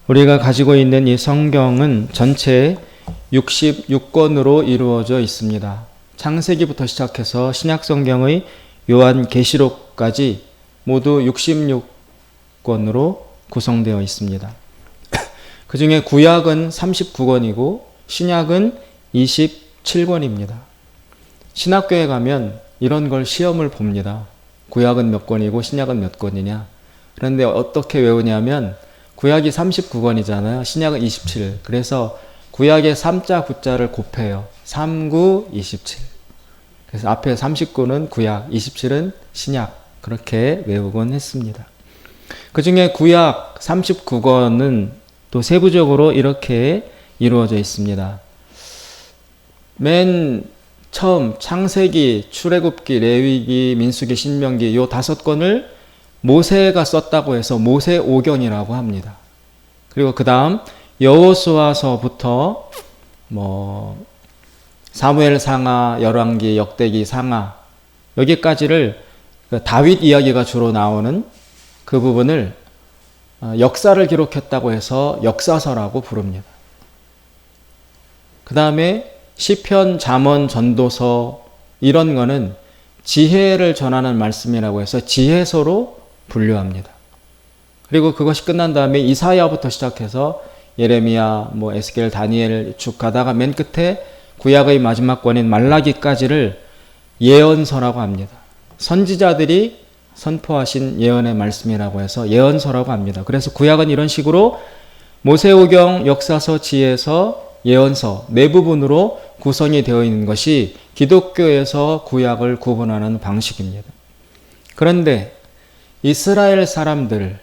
우리가 가지고 있는 이 성경은 전체 66권으로 이루어져 있습니다. 창세기부터 시작해서 신약성경의 요한계시록까지 모두 66권으로 구성되어 있습니다. 그 중에 구약은 39권이고 신약은 27권입니다. 신학교에 가면 이런 걸 시험을 봅니다. 구약은 몇 권이고 신약은 몇 권이냐. 그런데 어떻게 외우냐면 구약이 39권이잖아요. 신약은 27. 그래서 구약의 3자 9자를 곱해요. 3, 9, 27. 그래서 앞에 39는 구약, 27은 신약. 그렇게 외우곤 했습니다. 그 중에 구약 39권은 또 세부적으로 이렇게 이루어져 있습니다. 맨 처음 창세기, 출애굽기, 레위기, 민수기, 신명기 요 5권을 모세가 썼다고 해서 모세오경이라고 합니다. 그리고 그 다음 여호수아서부터 사무엘상하, 열왕기, 역대기, 상하 여기까지를 다윗 이야기가 주로 나오는 그 부분을 역사를 기록했다고 해서 역사서라고 부릅니다. 그 다음에 시편, 잠언, 전도서 이런 거는 지혜를 전하는 말씀이라고 해서 지혜서로 분류합니다. 그리고 그것이 끝난 다음에 이사야부터 시작해서 예레미야, 에스겔, 다니엘 쭉 가다가 맨 끝에 구약의 마지막 권인 말라기까지를 예언서라고 합니다. 선지자들이 선포하신 예언의 말씀이라고 해서 예언서라고 합니다. 그래서 구약은 이런 식으로 모세오경, 역사서, 지혜서, 예언서 네 부분으로 구성이 되어 있는 것이 기독교에서 구약을 구분하는 방식입니다. 그런데 이스라엘 사람들,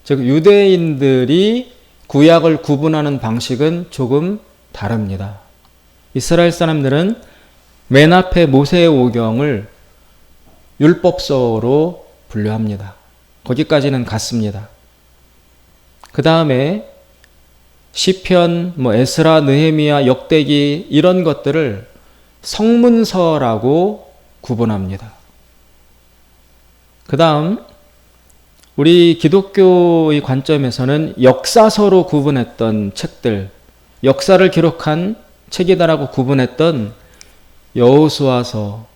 즉 유대인들이 구약을 구분하는 방식은 조금 다릅니다. 이스라엘 사람들은 맨 앞에 모세오경을 율법서로 분류합니다. 거기까지는 같습니다. 그 다음에 시편, 에스라, 느헤미야, 역대기 이런 것들을 성문서라고 구분합니다. 그 다음 우리 기독교의 관점에서는 역사서로 구분했던 책들, 역사를 기록한 책이다라고 구분했던 여호수아서,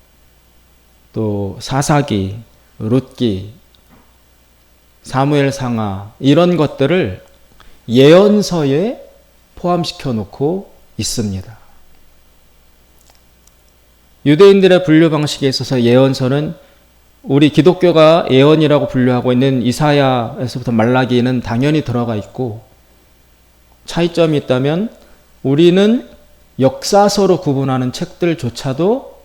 또 사사기, 룻기, 사무엘상하 이런 것들을 예언서에 포함시켜 놓고 있습니다. 유대인들의 분류 방식에 있어서 예언서는 우리 기독교가 예언이라고 분류하고 있는 이사야에서부터 말라기는 당연히 들어가 있고, 차이점이 있다면 우리는 역사서로 구분하는 책들조차도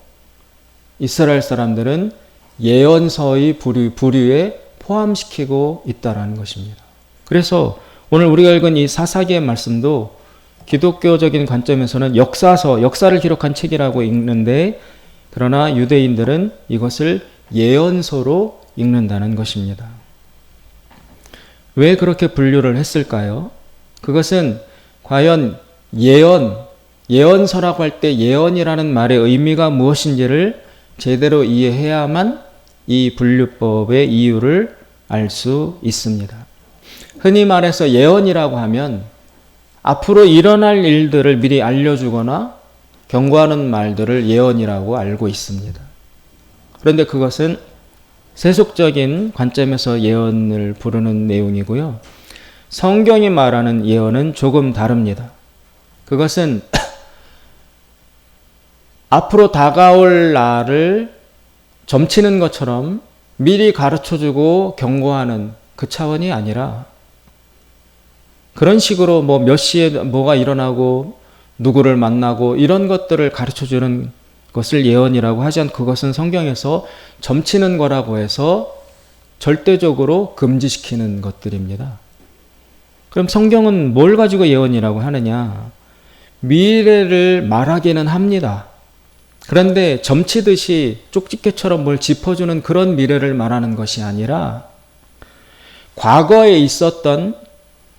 이스라엘 사람들은 예언서의 부류에 포함시키고 있다는 것입니다. 그래서 오늘 우리가 읽은 이 사사기의 말씀도 기독교적인 관점에서는 역사서, 역사를 기록한 책이라고 읽는데, 그러나 유대인들은 이것을 예언서로 읽는다는 것입니다. 왜 그렇게 분류를 했을까요? 그것은 과연 예언서라고 할 때 예언이라는 말의 의미가 무엇인지를 제대로 이해해야만 이 분류법의 이유를 알 수 있습니다. 흔히 말해서 예언이라고 하면 앞으로 일어날 일들을 미리 알려주거나 경고하는 말들을 예언이라고 알고 있습니다. 그런데 그것은 세속적인 관점에서 예언을 부르는 내용이고요. 성경이 말하는 예언은 조금 다릅니다. 그것은 앞으로 다가올 날을 점치는 것처럼 미리 가르쳐주고 경고하는 그 차원이 아니라, 그런 식으로 몇 시에 뭐가 일어나고 누구를 만나고 이런 것들을 가르쳐주는 것을 예언이라고 하지 않고, 그것은 성경에서 점치는 거라고 해서 절대적으로 금지시키는 것들입니다. 그럼 성경은 뭘 가지고 예언이라고 하느냐? 미래를 말하기는 합니다. 그런데 점치듯이 쪽집게처럼 뭘 짚어주는 그런 미래를 말하는 것이 아니라, 과거에 있었던,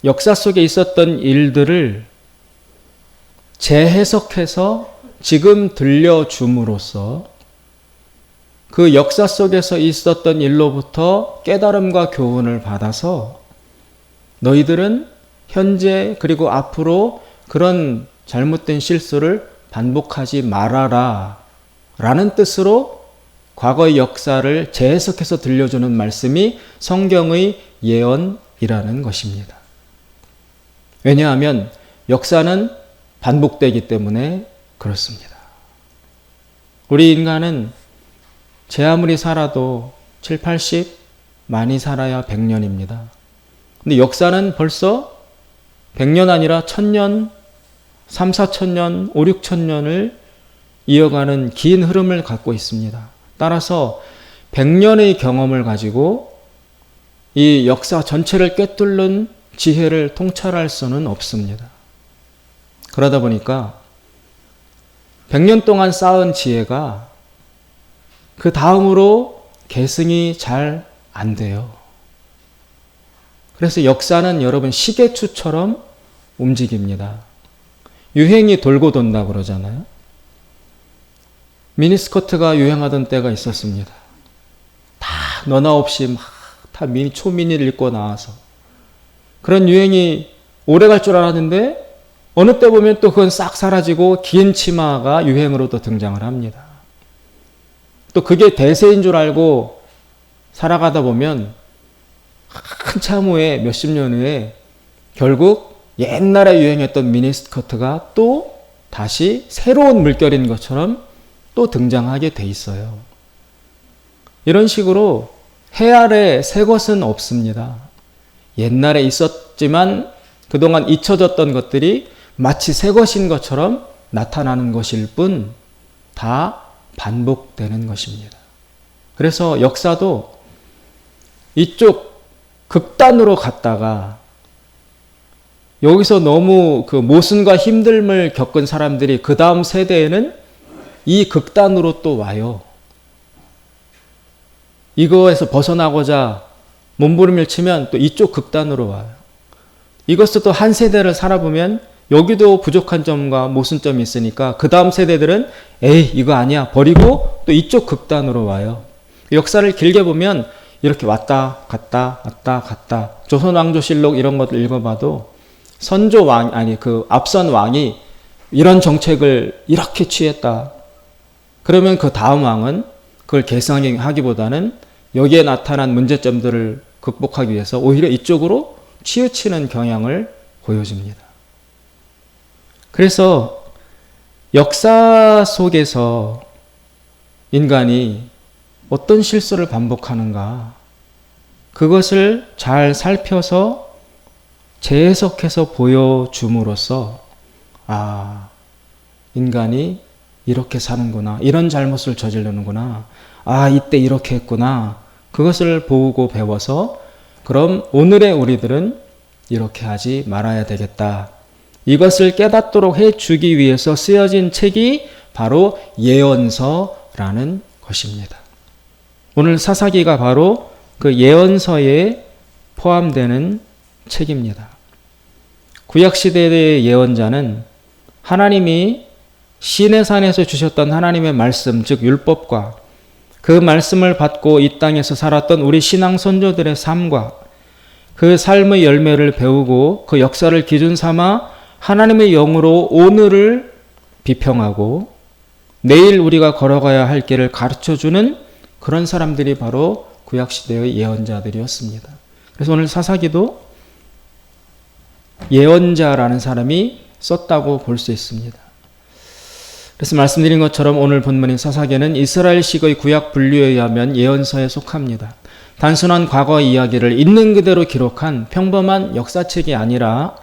역사 속에 있었던 일들을 재해석해서 지금 들려줌으로써 그 역사 속에서 있었던 일로부터 깨달음과 교훈을 받아서 너희들은 현재 그리고 앞으로 그런 잘못된 실수를 반복하지 말아라 라는 뜻으로 과거의 역사를 재해석해서 들려주는 말씀이 성경의 예언이라는 것입니다. 왜냐하면 역사는 반복되기 때문에 그렇습니다. 우리 인간은 제 아무리 살아도 7, 80, 많이 살아야 100년입니다. 근데 역사는 벌써 100년 아니라 1000년, 3, 4천년, 5, 6천년을 이어가는 긴 흐름을 갖고 있습니다. 따라서 100년의 경험을 가지고 이 역사 전체를 꿰뚫는 지혜를 통찰할 수는 없습니다. 그러다 보니까 100년 동안 쌓은 지혜가 그 다음으로 계승이 잘 안 돼요. 그래서 역사는 여러분 시계추처럼 움직입니다. 유행이 돌고 돈다 그러잖아요. 미니스커트가 유행하던 때가 있었습니다. 다 너나 없이 막 다 초미니를 입고 나와서 그런 유행이 오래 갈 줄 알았는데 어느 때 보면 또 그건 싹 사라지고 긴 치마가 유행으로 또 등장을 합니다. 또 그게 대세인 줄 알고 살아가다 보면 한참 후에 몇십 년 후에 결국 옛날에 유행했던 미니스커트가 또 다시 새로운 물결인 것처럼 또 등장하게 돼 있어요. 이런 식으로 해 아래 새 것은 없습니다. 옛날에 있었지만 그동안 잊혀졌던 것들이 마치 새 것인 것처럼 나타나는 것일 뿐 다 반복되는 것입니다. 그래서 역사도 이쪽 극단으로 갔다가 여기서 너무 그 모순과 힘듦을 겪은 사람들이 그 다음 세대에는 이 극단으로 또 와요. 이거에서 벗어나고자 몸부림을 치면 또 이쪽 극단으로 와요. 이것도 또 한 세대를 살아보면 여기도 부족한 점과 모순점이 있으니까 그 다음 세대들은 에이 이거 아니야 버리고 또 이쪽 극단으로 와요. 역사를 길게 보면 이렇게 왔다 갔다 조선왕조실록 이런 것들 읽어봐도 선조 왕 아니 그 앞선 왕이 이런 정책을 이렇게 취했다. 그러면 그 다음 왕은 그걸 개선하기보다는 여기에 나타난 문제점들을 극복하기 위해서 오히려 이쪽으로 치우치는 경향을 보여줍니다. 그래서 역사 속에서 인간이 어떤 실수를 반복하는가 그것을 잘 살펴서 재해석해서 보여줌으로써 아 인간이 이렇게 사는구나 이런 잘못을 저지르는구나 아 이때 이렇게 했구나 그것을 보고 배워서 그럼 오늘의 우리들은 이렇게 하지 말아야 되겠다. 이것을 깨닫도록 해주기 위해서 쓰여진 책이 바로 예언서라는 것입니다. 오늘 사사기가 바로 그 예언서에 포함되는 책입니다. 구약시대의 예언자는 하나님이 시내산에서 주셨던 하나님의 말씀, 즉 율법과 그 말씀을 받고 이 땅에서 살았던 우리 신앙 선조들의 삶과 그 삶의 열매를 배우고 그 역사를 기준 삼아 하나님의 영으로 오늘을 비평하고 내일 우리가 걸어가야 할 길을 가르쳐주는 그런 사람들이 바로 구약시대의 예언자들이었습니다. 그래서 오늘 사사기도 예언자라는 사람이 썼다고 볼 수 있습니다. 그래서 말씀드린 것처럼 오늘 본문인 사사기는 이스라엘식의 구약 분류에 의하면 예언서에 속합니다. 단순한 과거 이야기를 있는 그대로 기록한 평범한 역사책이 아니라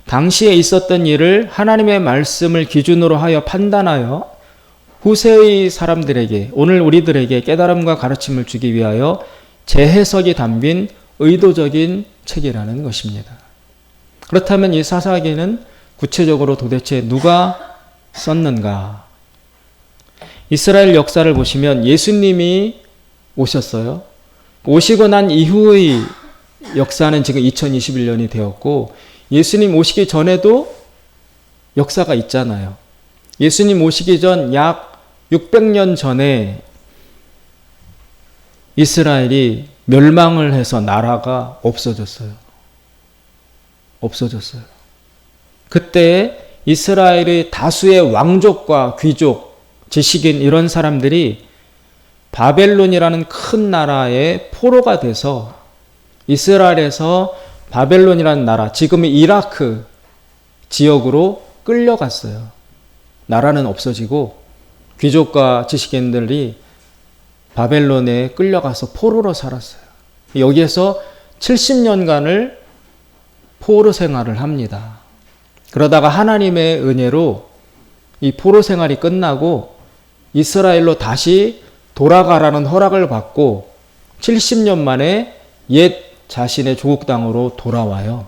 당시에 있었던 일을 하나님의 말씀을 기준으로 하여 판단하여 후세의 사람들에게 오늘 우리들에게 깨달음과 가르침을 주기 위하여 재해석이 담긴 의도적인 책이라는 것입니다. 그렇다면 이 사사기는 구체적으로 도대체 누가 썼는가? 이스라엘 역사를 보시면 예수님이 오셨어요. 오시고 난 이후의 역사는 지금 2021년이 되었고 예수님 오시기 전에도 역사가 있잖아요. 예수님 오시기 전 약 600년 전에 이스라엘이 멸망을 해서 나라가 없어졌어요. 없어졌어요. 그때 이스라엘의 다수의 왕족과 귀족, 지식인 이런 사람들이 바벨론이라는 큰 나라의 포로가 돼서 이스라엘에서 바벨론이라는 나라, 지금의 이라크 지역으로 끌려갔어요. 나라는 없어지고 귀족과 지식인들이 바벨론에 끌려가서 포로로 살았어요. 여기에서 70년간을 포로 생활을 합니다. 그러다가 하나님의 은혜로 이 포로 생활이 끝나고 이스라엘로 다시 돌아가라는 허락을 받고 70년 만에 옛 자신의 조국 땅으로 돌아와요.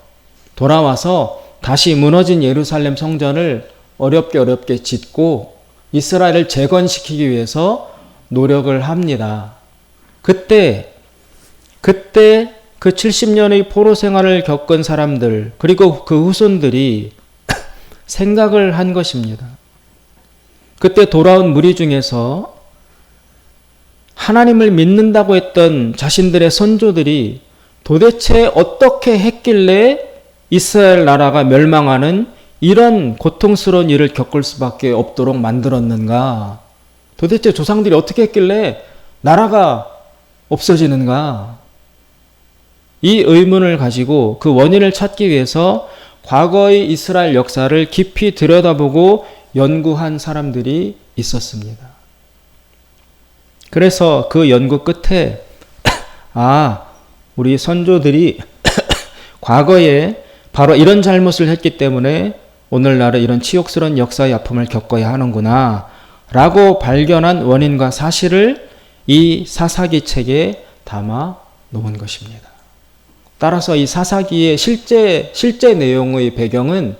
돌아와서 다시 무너진 예루살렘 성전을 어렵게 짓고 이스라엘을 재건시키기 위해서 노력을 합니다. 그때 그 70년의 포로 생활을 겪은 사람들 그리고 그 후손들이 생각을 한 것입니다. 그때 돌아온 무리 중에서 하나님을 믿는다고 했던 자신들의 선조들이 도대체 어떻게 했길래 이스라엘 나라가 멸망하는 이런 고통스러운 일을 겪을 수밖에 없도록 만들었는가? 도대체 조상들이 어떻게 했길래 나라가 없어지는가? 이 의문을 가지고 그 원인을 찾기 위해서 과거의 이스라엘 역사를 깊이 들여다보고 연구한 사람들이 있었습니다. 그래서 그 연구 끝에 우리 선조들이 과거에 바로 이런 잘못을 했기 때문에 오늘날의 이런 치욕스러운 역사의 아픔을 겪어야 하는구나 라고 발견한 원인과 사실을 이 사사기 책에 담아 놓은 것입니다. 따라서 이 사사기의 실제 내용의 배경은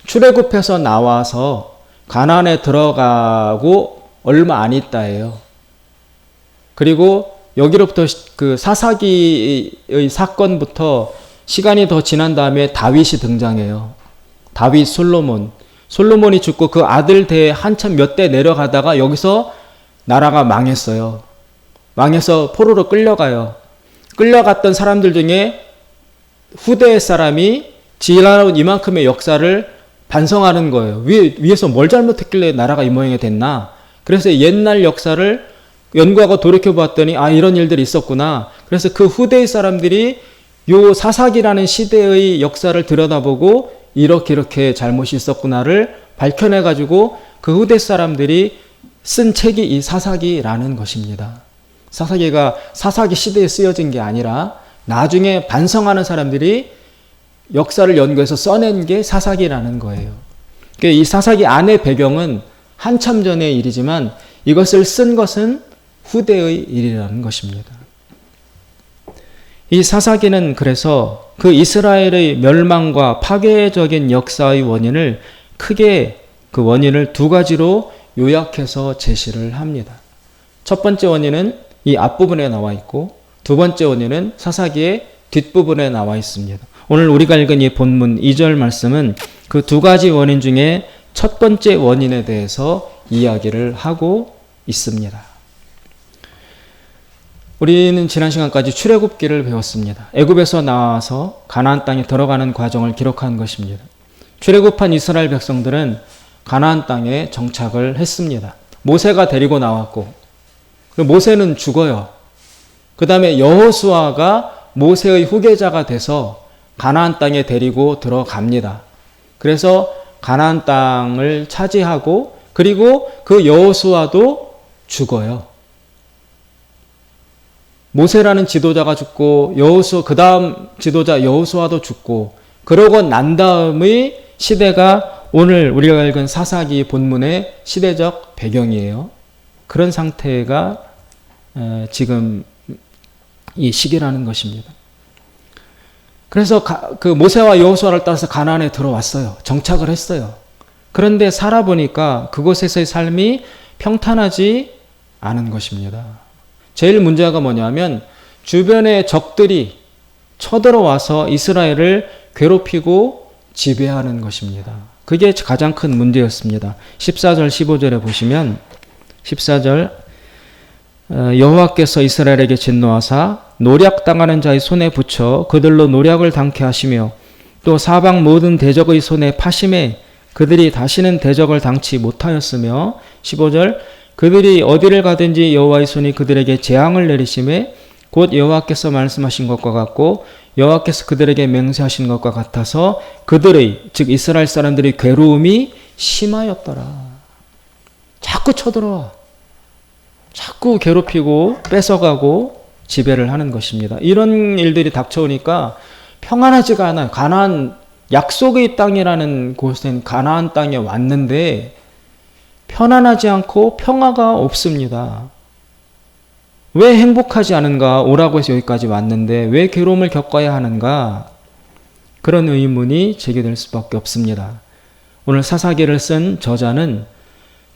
출애굽해서 나와서 가나안에 들어가고 얼마 안 있다예요. 그리고 여기로부터 그 사사기의 사건부터 시간이 더 지난 다음에 다윗이 등장해요. 다윗, 솔로몬이 죽고 그 아들 대 한참 몇 대 내려가다가 여기서 나라가 망했어요. 망해서 포로로 끌려가요. 끌려갔던 사람들 중에 후대의 사람이 지나온 이만큼의 역사를 반성하는 거예요. 위에서 뭘 잘못했길래 나라가 이 모양이 됐나? 그래서 옛날 역사를 연구하고 돌이켜봤더니 이런 일들이 있었구나. 그래서 그 후대의 사람들이 요 사사기라는 시대의 역사를 들여다보고 이렇게 잘못이 있었구나를 밝혀내가지고 그 후대 사람들이 쓴 책이 이 사사기라는 것입니다. 사사기가 사사기 시대에 쓰여진 게 아니라 나중에 반성하는 사람들이 역사를 연구해서 써낸 게 사사기라는 거예요. 이 사사기 안의 배경은 한참 전의 일이지만 이것을 쓴 것은 후대의 일이라는 것입니다. 이 사사기는 그래서 그 이스라엘의 멸망과 파괴적인 역사의 원인을 크게 그 원인을 두 가지로 요약해서 제시를 합니다. 첫 번째 원인은 이 앞부분에 나와 있고 두 번째 원인은 사사기의 뒷부분에 나와 있습니다. 오늘 우리가 읽은 이 본문 2절 말씀은 그 두 가지 원인 중에 첫 번째 원인에 대해서 이야기를 하고 있습니다. 우리는 지난 시간까지 출애굽기를 배웠습니다. 애굽에서 나와서 가나안 땅에 들어가는 과정을 기록한 것입니다. 출애굽한 이스라엘 백성들은 가나안 땅에 정착을 했습니다. 모세가 데리고 나왔고 모세는 죽어요. 그 다음에 여호수아가 모세의 후계자가 돼서 가나안 땅에 데리고 들어갑니다. 그래서 가나안 땅을 차지하고 그리고 그 여호수아도 죽어요. 모세라는 지도자가 죽고 그 다음 지도자 여호수아도 죽고 그러고 난 다음의 시대가 오늘 우리가 읽은 사사기 본문의 시대적 배경이에요. 그런 상태가 지금 이 시기라는 것입니다. 그래서 그 모세와 여호수아를 따라서 가나안에 들어왔어요. 정착을 했어요. 그런데 살아보니까 그곳에서의 삶이 평탄하지 않은 것입니다. 제일 문제가 뭐냐면 주변의 적들이 쳐들어와서 이스라엘을 괴롭히고 지배하는 것입니다. 그게 가장 큰 문제였습니다. 14절 15절에 보시면 14절 여호와께서 이스라엘에게 진노하사 노략당하는 자의 손에 붙여 그들로 노략을 당케 하시며 또 사방 모든 대적의 손에 파심에 그들이 다시는 대적을 당치 못하였으며 15절 그들이 어디를 가든지 여호와의 손이 그들에게 재앙을 내리심에 곧 여호와께서 말씀하신 것과 같고 여호와께서 그들에게 맹세하신 것과 같아서 그들의 즉 이스라엘 사람들의 괴로움이 심하였더라. 자꾸 쳐들어와. 자꾸 괴롭히고 뺏어가고 지배를 하는 것입니다. 이런 일들이 닥쳐오니까 평안하지가 않아요. 가나안 약속의 땅이라는 곳엔 가나안 땅에 왔는데 편안하지 않고 평화가 없습니다. 왜 행복하지 않은가? 오라고 해서 여기까지 왔는데 왜 괴로움을 겪어야 하는가? 그런 의문이 제기될 수밖에 없습니다. 오늘 사사기를 쓴 저자는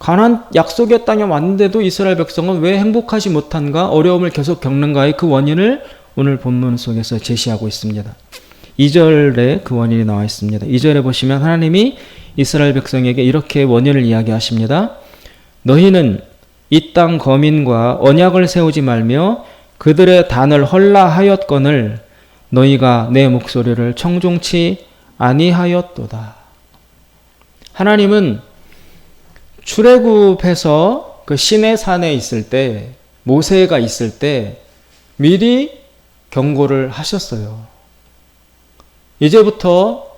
가나안 약속의 땅에 왔는데도 이스라엘 백성은 왜 행복하지 못한가? 어려움을 계속 겪는가의 그 원인을 오늘 본문 속에서 제시하고 있습니다. 2절에 그 원인이 나와 있습니다. 2절에 보시면 하나님이 이스라엘 백성에게 이렇게 원인을 이야기하십니다. 너희는 이 땅 거민과 언약을 세우지 말며 그들의 단을 헐라하였거늘 너희가 내 목소리를 청종치 아니하였도다. 하나님은 출애굽해서 그 시내산에 있을 때 모세가 있을 때 미리 경고를 하셨어요. 이제부터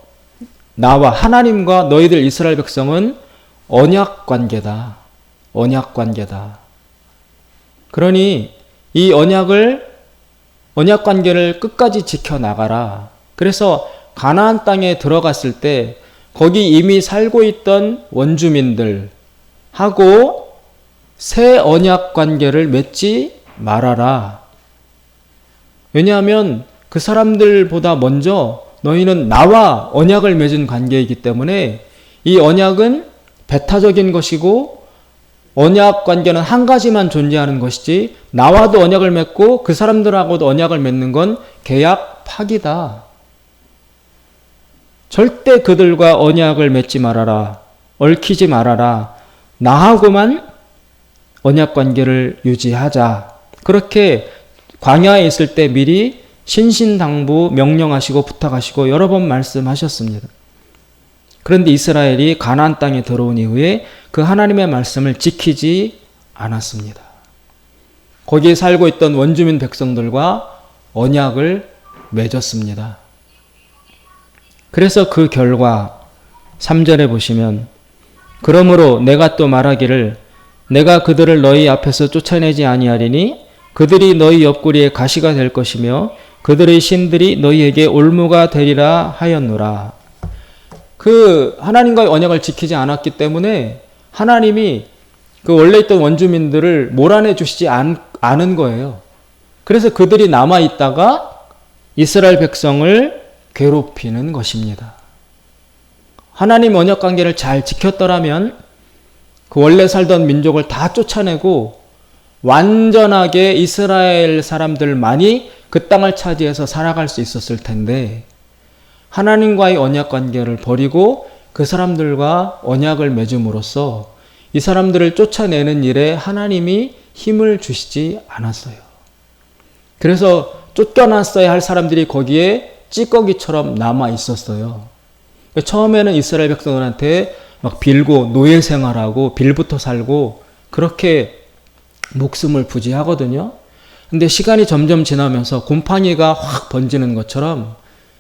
나와 하나님과 너희들 이스라엘 백성은 언약 관계다. 언약 관계다. 그러니 이 언약 관계를 끝까지 지켜나가라. 그래서 가나안 땅에 들어갔을 때 거기 이미 살고 있던 원주민들하고 새 언약 관계를 맺지 말아라. 왜냐하면 그 사람들보다 먼저 너희는 나와 언약을 맺은 관계이기 때문에 이 언약은 배타적인 것이고 언약 관계는 한 가지만 존재하는 것이지 나와도 언약을 맺고 그 사람들하고도 언약을 맺는 건 계약 파기다. 절대 그들과 언약을 맺지 말아라. 얽히지 말아라. 나하고만 언약 관계를 유지하자. 그렇게 광야에 있을 때 미리 신신당부 명령하시고 부탁하시고 여러 번 말씀하셨습니다. 그런데 이스라엘이 가나안 땅에 들어온 이후에 그 하나님의 말씀을 지키지 않았습니다. 거기에 살고 있던 원주민 백성들과 언약을 맺었습니다. 그래서 그 결과 3절에 보시면 그러므로 내가 또 말하기를 내가 그들을 너희 앞에서 쫓아내지 아니하리니 그들이 너희 옆구리에 가시가 될 것이며 그들의 신들이 너희에게 올무가 되리라 하였노라. 그 하나님과의 언약을 지키지 않았기 때문에 하나님이 그 원래 있던 원주민들을 몰아내 주시지 않은 거예요. 그래서 그들이 남아있다가 이스라엘 백성을 괴롭히는 것입니다. 하나님 언약 관계를 잘 지켰더라면 그 원래 살던 민족을 다 쫓아내고 완전하게 이스라엘 사람들만이 그 땅을 차지해서 살아갈 수 있었을 텐데 하나님과의 언약 관계를 버리고 그 사람들과 언약을 맺음으로써 이 사람들을 쫓아내는 일에 하나님이 힘을 주시지 않았어요. 그래서 쫓겨났어야 할 사람들이 거기에 찌꺼기처럼 남아 있었어요. 처음에는 이스라엘 백성들한테 막 빌고 노예 생활하고 빌부터 살고 그렇게 목숨을 부지하거든요. 근데 시간이 점점 지나면서 곰팡이가 확 번지는 것처럼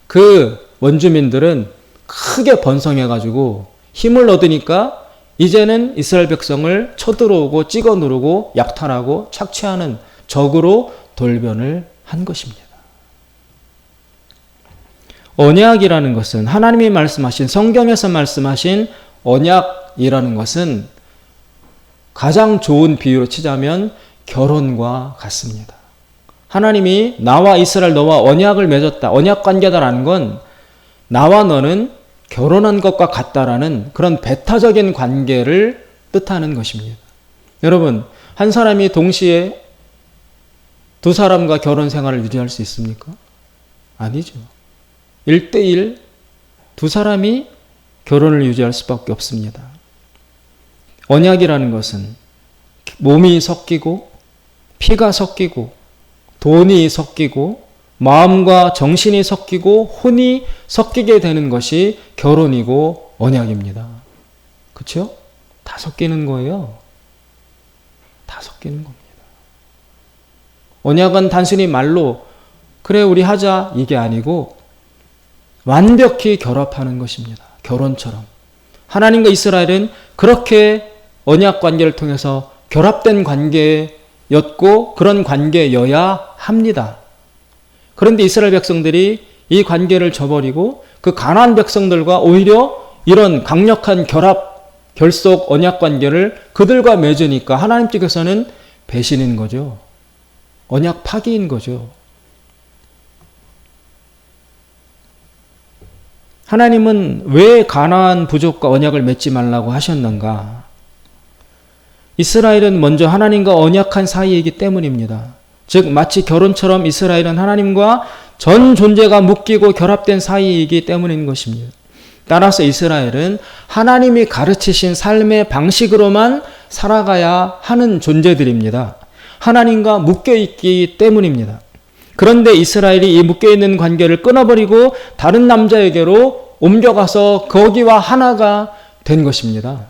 그 원주민들은 크게 번성해가지고 힘을 얻으니까 이제는 이스라엘 백성을 쳐들어오고 찍어 누르고 약탈하고 착취하는 적으로 돌변을 한 것입니다. 언약이라는 것은 하나님이 말씀하신 성경에서 말씀하신 언약이라는 것은 가장 좋은 비유로 치자면 결혼과 같습니다. 하나님이 나와 이스라엘 너와 언약을 맺었다. 언약 관계다라는 건 나와 너는 결혼한 것과 같다라는 그런 배타적인 관계를 뜻하는 것입니다. 여러분, 한 사람이 동시에 두 사람과 결혼 생활을 유지할 수 있습니까? 아니죠. 1대1 두 사람이 결혼을 유지할 수밖에 없습니다. 언약이라는 것은 몸이 섞이고 피가 섞이고 돈이 섞이고 마음과 정신이 섞이고 혼이 섞이게 되는 것이 결혼이고 언약입니다. 그렇죠? 다 섞이는 거예요. 다 섞이는 겁니다. 언약은 단순히 말로 그래 우리 하자 이게 아니고 완벽히 결합하는 것입니다. 결혼처럼. 하나님과 이스라엘은 그렇게 언약 관계를 통해서 결합된 관계였고 그런 관계여야 합니다. 그런데 이스라엘 백성들이 이 관계를 저버리고 그 가나안 백성들과 오히려 이런 강력한 결합, 결속, 언약 관계를 그들과 맺으니까 하나님 측에서는 배신인 거죠. 언약 파기인 거죠. 하나님은 왜 가나안 부족과 언약을 맺지 말라고 하셨는가? 이스라엘은 먼저 하나님과 언약한 사이이기 때문입니다. 즉 마치 결혼처럼 이스라엘은 하나님과 전 존재가 묶이고 결합된 사이이기 때문인 것입니다. 따라서 이스라엘은 하나님이 가르치신 삶의 방식으로만 살아가야 하는 존재들입니다. 하나님과 묶여있기 때문입니다. 그런데 이스라엘이 이 묶여있는 관계를 끊어버리고 다른 남자에게로 옮겨가서 거기와 하나가 된 것입니다.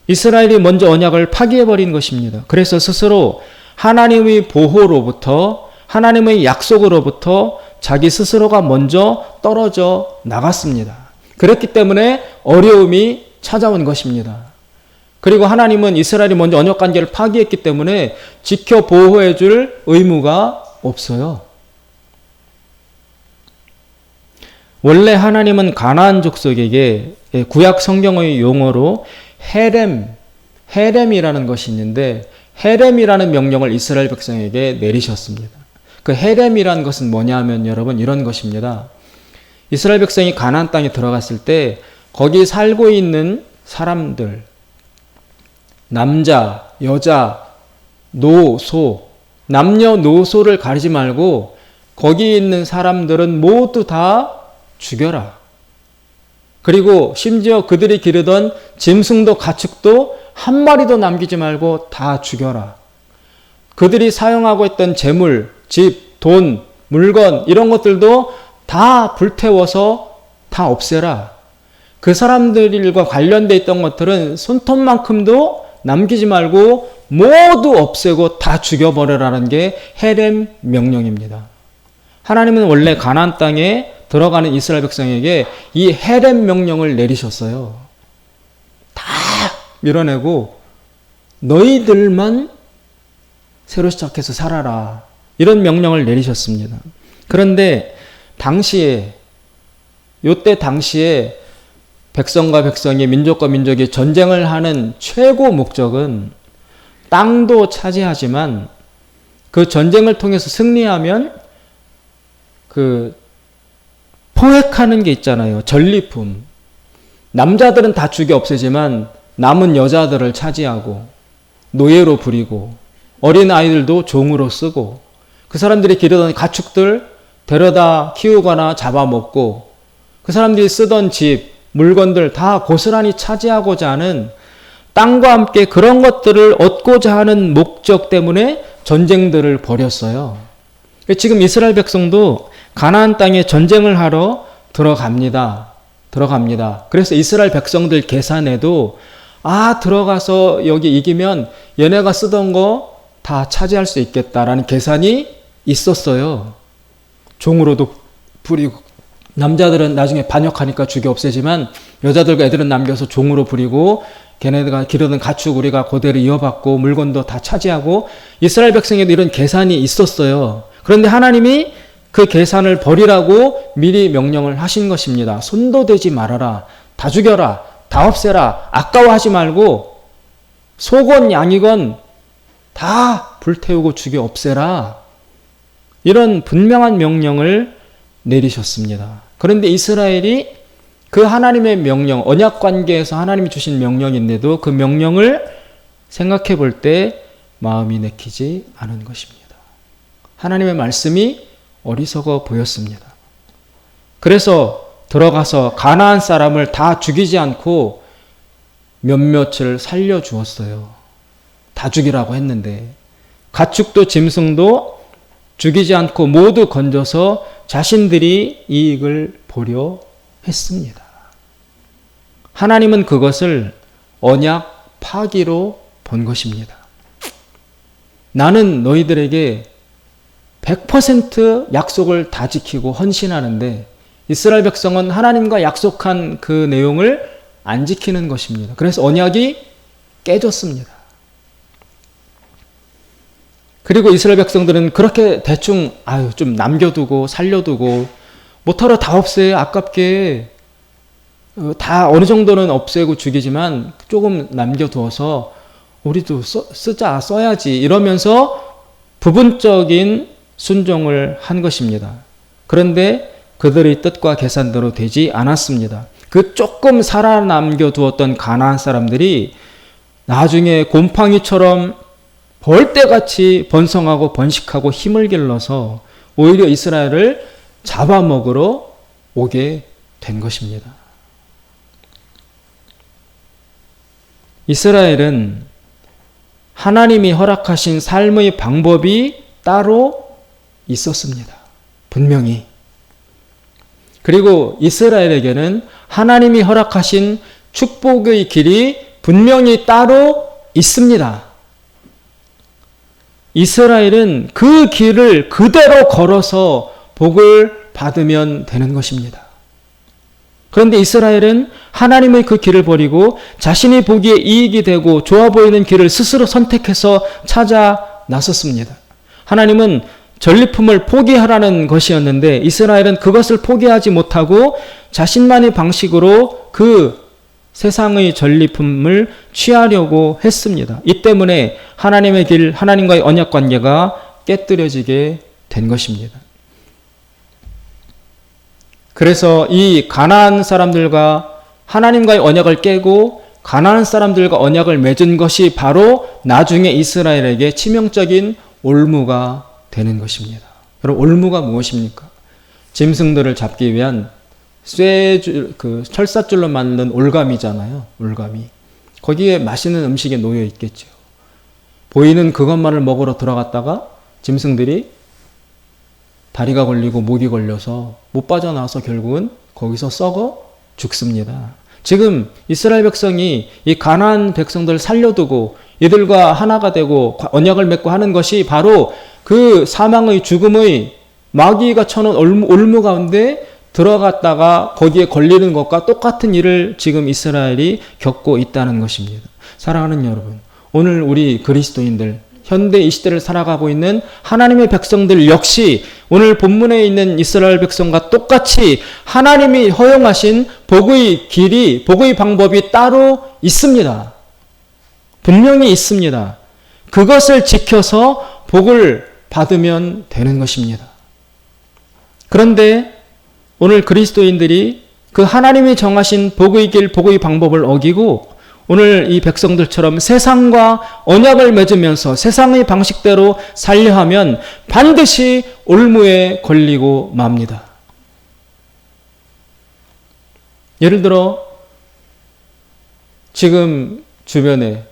이스라엘이 먼저 언약을 파기해버린 것입니다. 그래서 스스로 하나님의 보호로부터 하나님의 약속으로부터 자기 스스로가 먼저 떨어져 나갔습니다. 그렇기 때문에 어려움이 찾아온 것입니다. 그리고 하나님은 이스라엘이 먼저 언약관계를 파기했기 때문에 지켜 보호해 줄 의무가 없어요. 원래 하나님은 가나안 족속에게 구약 성경의 용어로 헤렘이라는 것이 있는데 헤렘이라는 명령을 이스라엘 백성에게 내리셨습니다. 그 헤렘이라는 것은 뭐냐면 여러분 이런 것입니다. 이스라엘 백성이 가나안 땅에 들어갔을 때 거기 살고 있는 사람들 남자, 여자, 노, 소 남녀노소를 가리지 말고 거기 있는 사람들은 모두 다 죽여라. 그리고 심지어 그들이 기르던 짐승도 가축도 한 마리도 남기지 말고 다 죽여라. 그들이 사용하고 있던 재물, 집, 돈, 물건 이런 것들도 다 불태워서 다 없애라. 그 사람들과 관련돼 있던 것들은 손톱만큼도 남기지 말고 모두 없애고 다 죽여버려라는 게 헤렘 명령입니다. 하나님은 원래 가나안 땅에 들어가는 이스라엘 백성에게 이 헤렘 명령을 내리셨어요. 다 밀어내고 너희들만 새로 시작해서 살아라. 이런 명령을 내리셨습니다. 그런데 요때 당시에 백성과 백성이 민족과 민족이 전쟁을 하는 최고 목적은 땅도 차지하지만 그 전쟁을 통해서 승리하면 그 포획하는 게 있잖아요. 전리품. 남자들은 다 죽여 없애지만 남은 여자들을 차지하고 노예로 부리고 어린 아이들도 종으로 쓰고 그 사람들이 기르던 가축들 데려다 키우거나 잡아먹고 그 사람들이 쓰던 집, 물건들 다 고스란히 차지하고자 하는 땅과 함께 그런 것들을 얻고자 하는 목적 때문에 전쟁들을 벌였어요. 지금 이스라엘 백성도 가나안 땅에 전쟁을 하러 들어갑니다. 그래서 이스라엘 백성들 계산에도 들어가서 여기 이기면 얘네가 쓰던 거 다 차지할 수 있겠다라는 계산이 있었어요. 종으로도 부리고 남자들은 나중에 반역하니까 죽여 없애지만 여자들과 애들은 남겨서 종으로 부리고 걔네가 기르던 가축 우리가 그대로 이어받고 물건도 다 차지하고 이스라엘 백성에도 이런 계산이 있었어요. 그런데 하나님이 그 계산을 버리라고 미리 명령을 하신 것입니다. 손도 대지 말아라. 다 죽여라. 다 없애라. 아까워하지 말고 소건 양이건 다 불태우고 죽여 없애라. 이런 분명한 명령을 내리셨습니다. 그런데 이스라엘이 그 하나님의 명령, 언약 관계에서 하나님이 주신 명령인데도 그 명령을 생각해 볼 때 마음이 내키지 않은 것입니다. 하나님의 말씀이 어리석어 보였습니다. 그래서 들어가서 가나안 사람을 다 죽이지 않고 몇몇을 살려주었어요. 다 죽이라고 했는데 가축도 짐승도 죽이지 않고 모두 건져서 자신들이 이익을 보려 했습니다. 하나님은 그것을 언약 파기로 본 것입니다. 나는 너희들에게 100% 약속을 다 지키고 헌신하는데 이스라엘 백성은 하나님과 약속한 그 내용을 안 지키는 것입니다. 그래서 언약이 깨졌습니다. 그리고 이스라엘 백성들은 그렇게 대충 좀 남겨두고 살려두고 못하러 다 없애요. 아깝게 다 어느 정도는 없애고 죽이지만 조금 남겨두어서 우리도 써야지 이러면서 부분적인 순종을 한 것입니다. 그런데 그들의 뜻과 계산대로 되지 않았습니다. 그 조금 살아남겨두었던 가나안 사람들이 나중에 곰팡이처럼 벌떼같이 번성하고 번식하고 힘을 길러서 오히려 이스라엘을 잡아먹으러 오게 된 것입니다. 이스라엘은 하나님이 허락하신 삶의 방법이 따로 있었습니다. 분명히. 그리고 이스라엘에게는 하나님이 허락하신 축복의 길이 분명히 따로 있습니다. 이스라엘은 그 길을 그대로 걸어서 복을 받으면 되는 것입니다. 그런데 이스라엘은 하나님의 그 길을 버리고 자신이 보기에 이익이 되고 좋아 보이는 길을 스스로 선택해서 찾아 나섰습니다. 하나님은 전리품을 포기하라는 것이었는데 이스라엘은 그것을 포기하지 못하고 자신만의 방식으로 그 세상의 전리품을 취하려고 했습니다. 이 때문에 하나님의 길, 하나님과의 언약 관계가 깨뜨려지게 된 것입니다. 그래서 이 가나안 사람들과 하나님과의 언약을 깨고 가나안 사람들과 언약을 맺은 것이 바로 나중에 이스라엘에게 치명적인 올무가 되는 것입니다. 여러분, 올무가 무엇입니까? 짐승들을 잡기 위한 철사줄로 만든 올가미잖아요. 올가미. 거기에 맛있는 음식이 놓여 있겠죠. 보이는 그것만을 먹으러 들어갔다가 짐승들이 다리가 걸리고 목이 걸려서 못 빠져나와서 결국은 거기서 썩어 죽습니다. 지금 이스라엘 백성이 이 가나안 백성들을 살려두고 이들과 하나가 되고 언약을 맺고 하는 것이 바로 그 사망의 죽음의 마귀가 쳐놓은 올무 가운데 들어갔다가 거기에 걸리는 것과 똑같은 일을 지금 이스라엘이 겪고 있다는 것입니다. 사랑하는 여러분, 오늘 우리 그리스도인들, 현대 이 시대를 살아가고 있는 하나님의 백성들 역시 오늘 본문에 있는 이스라엘 백성과 똑같이 하나님이 허용하신 복의 길이, 복의 방법이 따로 있습니다. 분명히 있습니다. 그것을 지켜서 복을 받으면 되는 것입니다. 그런데 오늘 그리스도인들이 그 하나님이 정하신 복의 길, 복의 방법을 어기고 오늘 이 백성들처럼 세상과 언약을 맺으면서 세상의 방식대로 살려 하면 반드시 올무에 걸리고 맙니다. 예를 들어 지금 주변에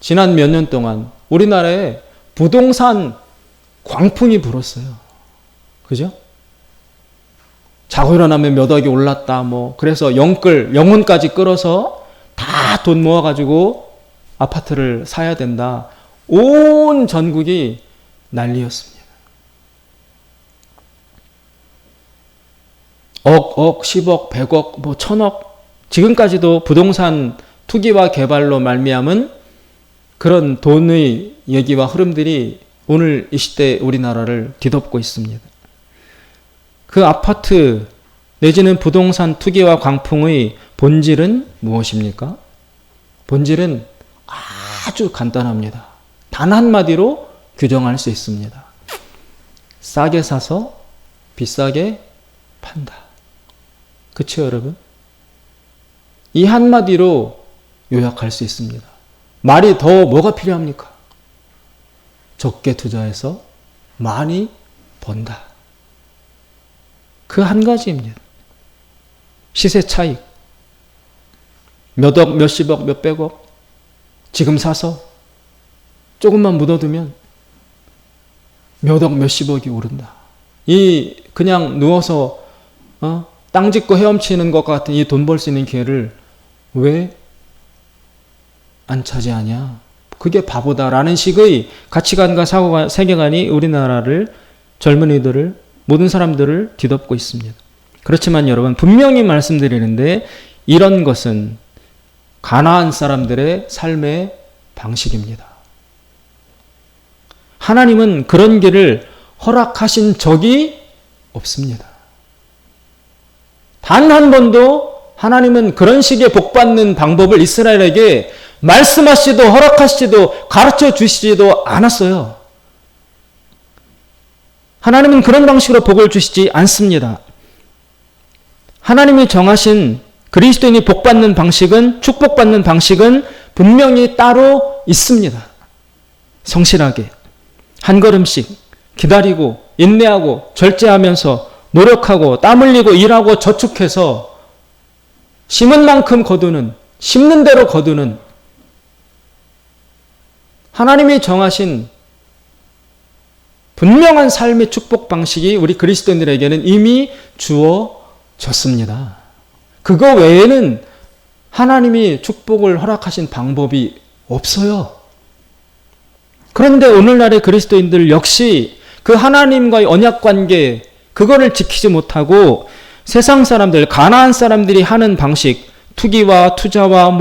지난 몇 년 동안 우리나라에 부동산 광풍이 불었어요. 그죠? 자고 일어나면 몇 억이 올랐다, 그래서 영혼까지 끌어서 다 돈 모아가지고 아파트를 사야 된다. 온 전국이 난리였습니다. 억, 10억, 100억, 1000억, 지금까지도 부동산 투기와 개발로 말미암은 그런 돈의 얘기와 흐름들이 오늘 이 시대 우리나라를 뒤덮고 있습니다. 그 아파트 내지는 부동산 투기와 광풍의 본질은 무엇입니까? 본질은 아주 간단합니다. 단 한마디로 규정할 수 있습니다. 싸게 사서 비싸게 판다. 그쵸, 여러분? 이 한마디로 요약할 수 있습니다. 말이 더 뭐가 필요합니까? 적게 투자해서 많이 번다. 그 한 가지입니다. 시세 차익. 몇 억, 몇십억, 몇백억 지금 사서 조금만 묻어두면 몇 억, 몇십억이 오른다. 이 그냥 누워서 땅 짚고 헤엄치는 것 같은 이 돈 벌 수 있는 기회를 왜 안 차지하냐? 그게 바보다라는 식의 가치관과 사고가 세계관이 우리나라를, 젊은이들을, 모든 사람들을 뒤덮고 있습니다. 그렇지만 여러분, 분명히 말씀드리는데 이런 것은 가나안 사람들의 삶의 방식입니다. 하나님은 그런 길을 허락하신 적이 없습니다. 단 한 번도 하나님은 그런 식의 복받는 방법을 이스라엘에게 말씀하시지도 허락하시지도 가르쳐 주시지도 않았어요. 하나님은 그런 방식으로 복을 주시지 않습니다. 하나님이 정하신 그리스도인이 복받는 방식은, 축복받는 방식은 분명히 따로 있습니다. 성실하게 한 걸음씩 기다리고 인내하고 절제하면서 노력하고 땀 흘리고 일하고 저축해서 심은 만큼 거두는, 심는 대로 거두는 하나님이 정하신 분명한 삶의 축복 방식이 우리 그리스도인들에게는 이미 주어졌습니다. 그거 외에는 하나님이 축복을 허락하신 방법이 없어요. 그런데 오늘날의 그리스도인들 역시 그 하나님과의 언약관계, 그거를 지키지 못하고 세상 사람들, 가나안 사람들이 하는 방식, 투기와 투자와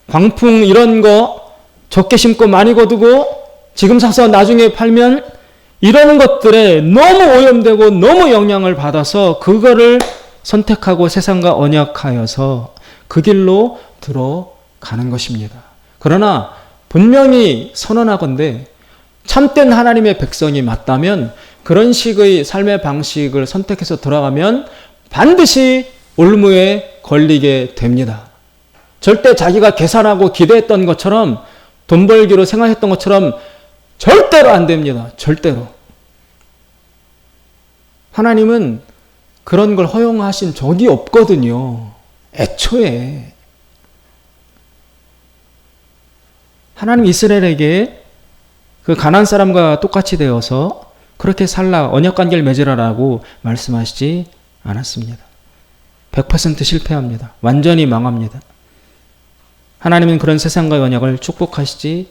광풍 이런 거 적게 심고 많이 거두고 지금 사서 나중에 팔면 이런 것들에 너무 오염되고 너무 영향을 받아서 그거를 선택하고 세상과 언약하여서 그 길로 들어가는 것입니다. 그러나 분명히 선언하건대 참된 하나님의 백성이 맞다면 그런 식의 삶의 방식을 선택해서 들어가면 반드시 올무에 걸리게 됩니다. 절대 자기가 계산하고 기대했던 것처럼 돈 벌기로 생각했던 것처럼 절대로 안 됩니다. 절대로. 하나님은 그런 걸 허용하신 적이 없거든요. 애초에. 하나님 이스라엘에게 그 가나안 사람과 똑같이 되어서 그렇게 살라, 언약관계를 맺으라라고 말씀하시지 않았습니다. 100% 실패합니다. 완전히 망합니다. 하나님은 그런 세상과의 언약을 축복하시지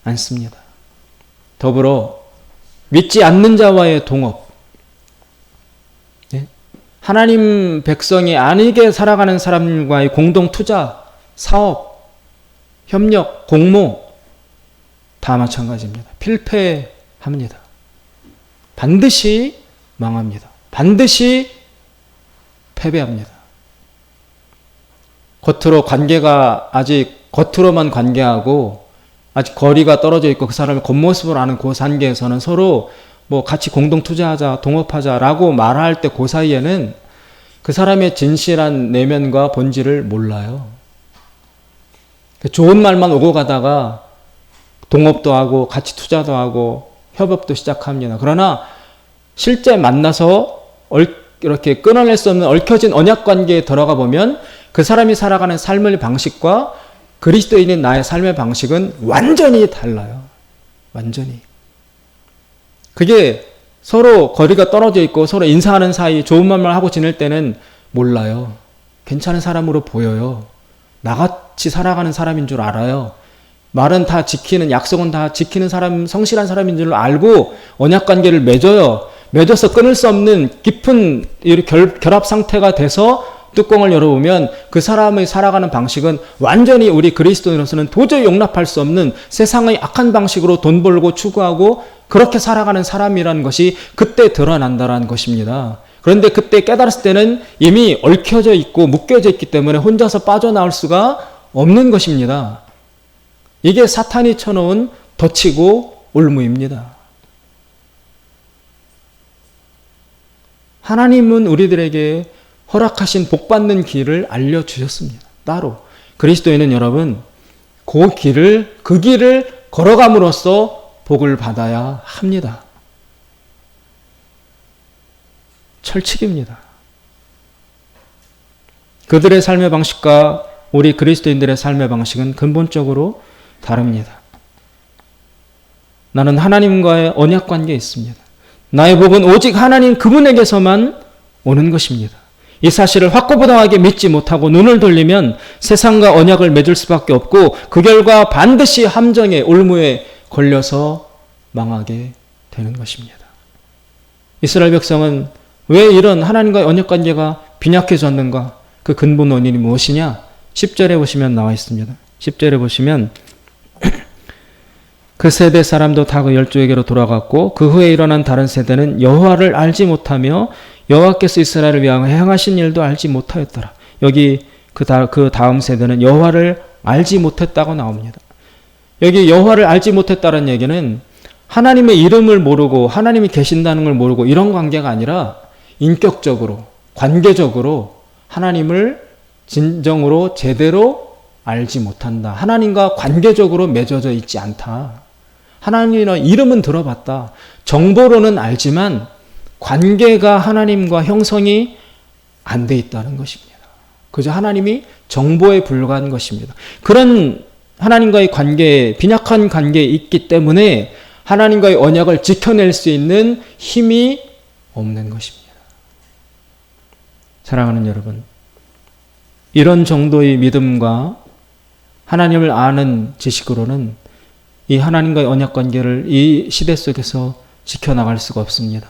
않습니다. 더불어 믿지 않는 자와의 동업, 하나님 백성이 아니게 살아가는 사람과의 공동 투자, 사업, 협력, 공모 다 마찬가지입니다. 필패합니다. 반드시 망합니다. 반드시 패배합니다. 겉으로 관계가 아직 겉으로만 관계하고 아직 거리가 떨어져 있고 그 사람의 겉모습을 아는 그 단계에서는 서로 같이 공동 투자하자, 동업하자라고 말할 때 그 사이에는 그 사람의 진실한 내면과 본질을 몰라요. 좋은 말만 오고 가다가 동업도 하고 같이 투자도 하고 협업도 시작합니다. 그러나 실제 만나서 이렇게 끊어낼 수 없는 얽혀진 언약관계에 들어가 보면 그 사람이 살아가는 삶의 방식과 그리스도인인 나의 삶의 방식은 완전히 달라요. 완전히. 그게 서로 거리가 떨어져 있고 서로 인사하는 사이 좋은 말만 하고 지낼 때는 몰라요. 괜찮은 사람으로 보여요. 나같이 살아가는 사람인 줄 알아요. 말은 다 지키는, 약속은 다 지키는 사람, 성실한 사람인 줄 알고 언약관계를 맺어요. 맺어서 끊을 수 없는 깊은 결합 상태가 돼서 뚜껑을 열어보면 그 사람의 살아가는 방식은 완전히 우리 그리스도인으로서는 도저히 용납할 수 없는 세상의 악한 방식으로 돈 벌고 추구하고 그렇게 살아가는 사람이라는 것이 그때 드러난다는 것입니다. 그런데 그때 깨달았을 때는 이미 얽혀져 있고 묶여져 있기 때문에 혼자서 빠져나올 수가 없는 것입니다. 이게 사탄이 쳐놓은 덫이고 올무입니다. 하나님은 우리들에게 허락하신 복받는 길을 알려주셨습니다. 따로. 그리스도인은 여러분, 그 길을 걸어감으로써 복을 받아야 합니다. 철칙입니다. 그들의 삶의 방식과 우리 그리스도인들의 삶의 방식은 근본적으로 다릅니다. 나는 하나님과의 언약 관계에 있습니다. 나의 복은 오직 하나님 그분에게서만 오는 것입니다. 이 사실을 확고부당하게 믿지 못하고 눈을 돌리면 세상과 언약을 맺을 수밖에 없고 그 결과 반드시 함정의 올무에 걸려서 망하게 되는 것입니다. 이스라엘 백성은 왜 이런 하나님과의 언약 관계가 빈약해졌는가? 그 근본 원인이 무엇이냐? 10절에 보시면 나와 있습니다. 10절에 보시면 그 세대 사람도 다 그 12에게로 돌아갔고 그 후에 일어난 다른 세대는 여호와를 알지 못하며 여호와께서 이스라엘을 위하여 행하신 일도 알지 못하였더라. 여기 그 다음 세대는 여호와를 알지 못했다고 나옵니다. 여기 여호와를 알지 못했다는 얘기는 하나님의 이름을 모르고 하나님이 계신다는 걸 모르고 이런 관계가 아니라 인격적으로 관계적으로 하나님을 진정으로 제대로 알지 못한다. 하나님과 관계적으로 맺어져 있지 않다. 하나님의 이름은 들어봤다. 정보로는 알지만 관계가 하나님과 형성이 안 돼 있다는 것입니다. 그저 하나님이 정보에 불과한 것입니다. 그런 하나님과의 관계에 빈약한 관계에 있기 때문에 하나님과의 언약을 지켜낼 수 있는 힘이 없는 것입니다. 사랑하는 여러분, 이런 정도의 믿음과 하나님을 아는 지식으로는 이 하나님과의 언약 관계를 이 시대 속에서 지켜나갈 수가 없습니다.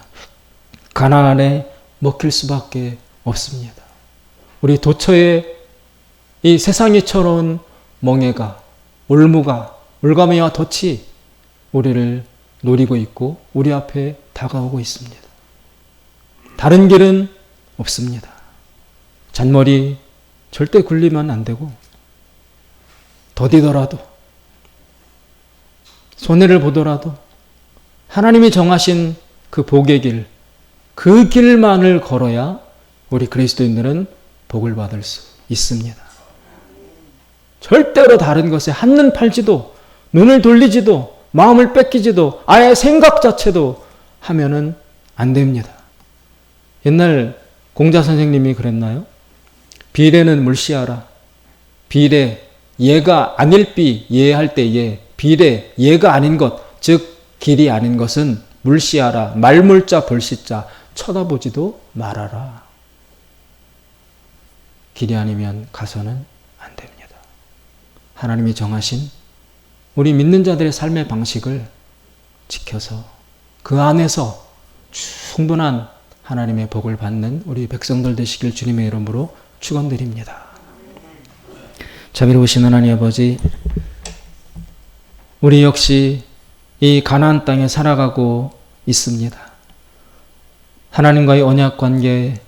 가나안에 먹힐 수밖에 없습니다. 우리 도처에 이 세상이 쳐놓은 멍에가, 올무가, 올가미와 덫이 우리를 노리고 있고 우리 앞에 다가오고 있습니다. 다른 길은 없습니다. 잔머리 절대 굴리면 안 되고 더디더라도 손해를 보더라도 하나님이 정하신 그 복의 길, 그 길만을 걸어야 우리 그리스도인들은 복을 받을 수 있습니다. 절대로 다른 것에 한눈 팔지도 눈을 돌리지도 마음을 뺏기지도 아예 생각 자체도 하면은 안 됩니다. 옛날 공자 선생님이 그랬나요? 비례는 물시하라. 비례, 예가 아닐 비, 예할 때 예. 비례, 예가 아닌 것, 즉 길이 아닌 것은 물시하라. 말물자 벌시자 쳐다보지도 말아라. 길이 아니면 가서는 안 됩니다. 하나님이 정하신 우리 믿는 자들의 삶의 방식을 지켜서 그 안에서 충분한 하나님의 복을 받는 우리 백성들 되시길 주님의 이름으로 축원드립니다. 자비로우신 하나님 아버지, 우리 역시 이 가나안 땅에 살아가고 있습니다. 하나님과의 언약 관계,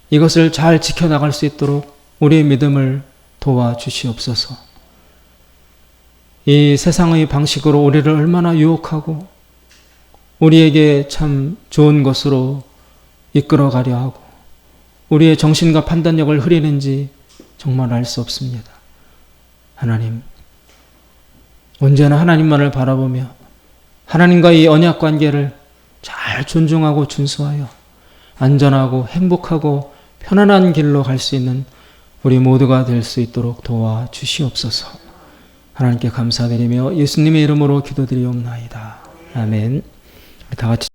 이것을 잘 지켜나갈 수 있도록 우리의 믿음을 도와주시옵소서. 이 세상의 방식으로 우리를 얼마나 유혹하고 우리에게 참 좋은 것으로 이끌어가려 하고 우리의 정신과 판단력을 흐리는지 정말 알 수 없습니다. 하나님, 언제나 하나님만을 바라보며 하나님과의 이 언약 관계를 잘 존중하고 준수하여 안전하고 행복하고 편안한 길로 갈 수 있는 우리 모두가 될 수 있도록 도와주시옵소서. 하나님께 감사드리며 예수님의 이름으로 기도드리옵나이다. 아멘. 다 같이